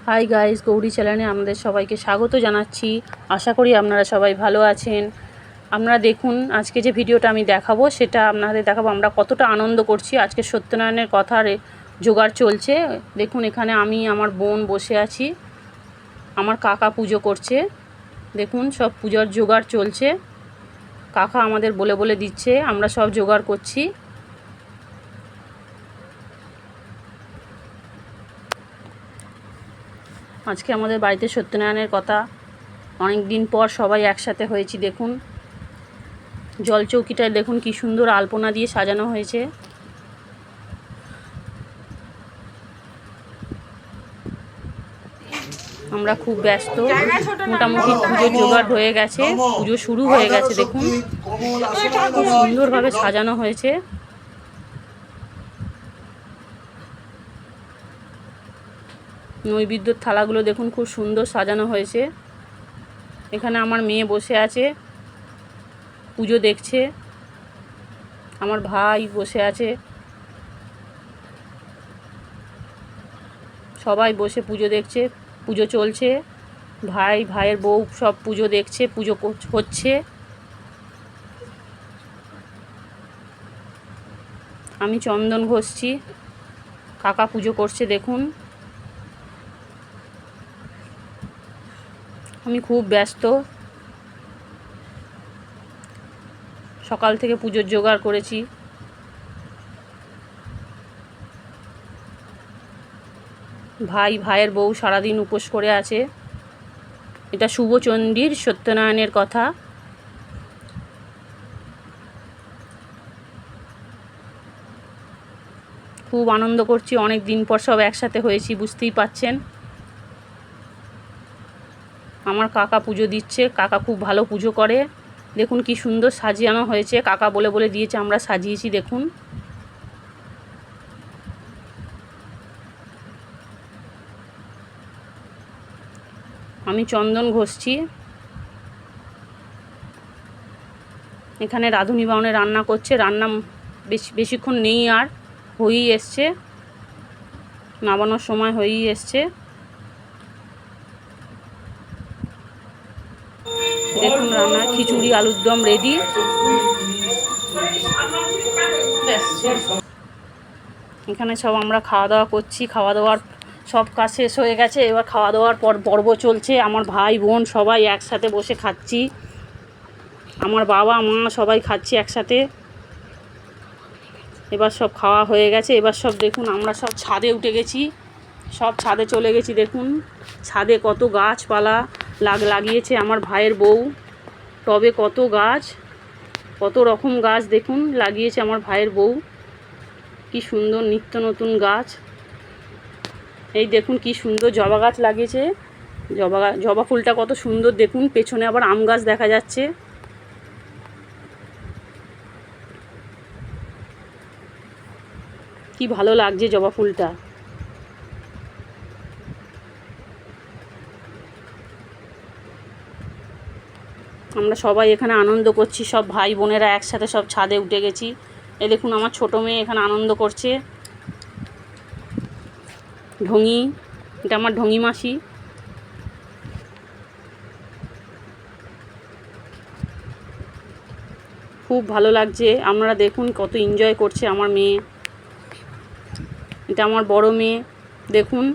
Hi guys, Gauri চ্যানেলে আমাদের সবাইকে স্বাগত জানাচ্ছি। আশা করি আপনারা সবাই ভালো আছেন। আপনারা দেখুন, আজকে যে ভিডিওটা আমি দেখাবো সেটা আপনাদের দেখাবো আমরা কতটা আনন্দ করছি। আজকে সত্যনারায়ণের কথার জোগাড় চলছে। দেখুন, এখানে আমি আমার বোন বসে আছি, আমার কাকা পুজো করছে। দেখুন, সব পূজার জোগাড় চলছে। কাকা আমাদের বলে বলে দিচ্ছে, আমরা সব জোগাড় করছি। আজকে আমাদের বাড়িতে সত্যনারায়ণের কথা, অনেক দিন পর সবাই একসাথে হয়েছি। দেখুন, জলচৌকিটায় দেখুন কি সুন্দর আলপনা দিয়ে সাজানো হয়েছে। আমরা খুব ব্যস্ত, মোটামুটি পুজোর জোগাড় হয়ে গেছে, পুজো শুরু হয়ে গেছে। দেখুন, খুব সুন্দরভাবে সাজানো হয়েছে। নৈবেদ্যর থালাগুলো দেখুন খুব সুন্দর সাজানো হয়েছে। এখানে আমার মেয়ে বসে আছে, পুজো দেখছে। আমার ভাই বসে আছে, সবাই বসে পুজো দেখছে। পুজো চলছে, ভাইয়ের বউ সব পুজো দেখছে, পুজো হচ্ছে। আমি চন্দন ঘষছি, কাকা পুজো করছে। দেখুন, আমি খুব ব্যস্ত, সকাল থেকে পুজোর জোগাড় করেছি। ভাইয়ের বউ সারাদিন উপোস করে আছে। এটা শুভচণ্ডীর সত্যনারায়ণের কথা। খুব আনন্দ করছি, অনেক দিন পর সব একসাথে হয়েছি, বুঝতেই পাচ্ছেন। আমার কাকা পুজো দিচ্ছে, কাকা খুব ভালো পুজো করে। দেখুন কি সুন্দর সাজিয়ানো হয়েছে, কাকা বলে বলে দিয়েছে, আমরা সাজিয়েছি। দেখুন, আমি চন্দন ঘষছি। এখানে রাঁধুনি বাউনে রান্না করছে, রান্না বেশিক্ষণ নেই, আর হয়েই এসছে, নামানোর সময় হয়েই এসছে। দেখুন, রান্না খিচুড়ি আলুর দম রেডি। এখানে সব আমরা খাওয়া দাওয়া করছি, খাওয়া দাওয়ার সব কাজ শেষ হয়ে গেছে। এবার খাওয়া দাওয়ার পর্ব চলছে। আমার ভাই বোন সবাই একসাথে বসে খাচ্ছি, আমার বাবা মা সবাই খাচ্ছি একসাথে। এবার সব খাওয়া হয়ে গেছে। এবার সব দেখুন, আমরা সব ছাদে উঠে গেছি, সব ছাদে চলে গেছি। দেখুন, ছাদে কত গাছপালা লাগিয়েছে আমার ভাইয়ের বউ। টবে কত গাছ, কত রকম গাছ দেখুন লাগিয়েছে আমার ভাইয়ের বউ। কি সুন্দর নিত্য নতুন গাছ। এই দেখুন কি সুন্দর জবা গাছ লাগিয়েছে, জবা ফুলটা কত সুন্দর দেখুন। পেছনে আবার আম গাছ দেখা যাচ্ছে। কি ভালো লাগছে জবা ফুলটা। আমরা সবাই এখানে আনন্দ করছি, সব ভাই বোনেরা একসাথে সব ছাদে উঠে গেছি। এই দেখুন, আমার ছোটো মেয়ে এখানে আনন্দ করছে। ঢঙি, এটা আমার ঢঙি মাসি। খুব ভালো লাগছে, আপনারা দেখুন কত এনজয় করছে আমার মেয়ে। এটা আমার বড় মেয়ে, দেখুন।